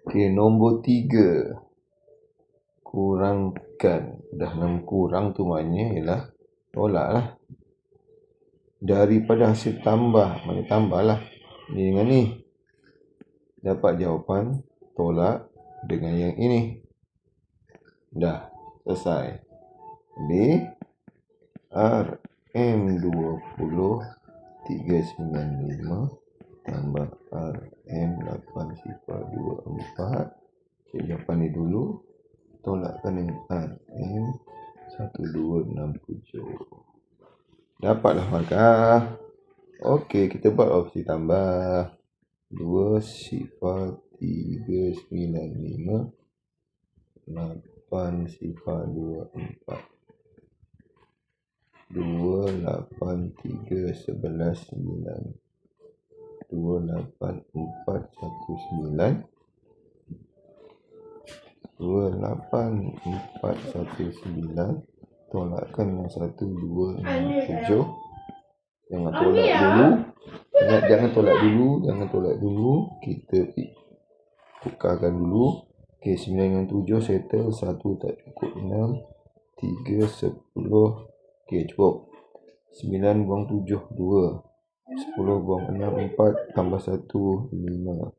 Okey, nombor 3. Kurangkan. Dah 6 kurang tu maknanya ialah tolak lah. Daripada hasil tambah, mana tambah lah. Ni dengan ni. Dapat jawapan tolak dengan yang ini. Dah, selesai. B RM20,395 tambah RM8,024. Jawapan ni dulu. Tolakkan dengan RM1267. Dapatlah markah. Okey, kita buat opsi tambah. 20,395 8,024 28319 28419 28419 tolakkan dengan 1267. Jangan tolak dulu. Ingat, jangan tolak dulu. Kita tukarkan dulu. Okey, 9 dengan 7 settle. 1 tak cukup, 6 3 10. Okey, cukup. 9 buang 7 2. 10 buang 6 4 tambah 1 5.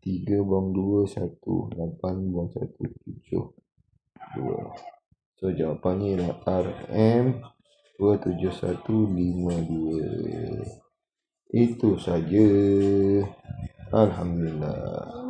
3 buang 2 1. 8 buang 1 7 2. So jawapannya ialah RM27152. Itu saja. Alhamdulillah.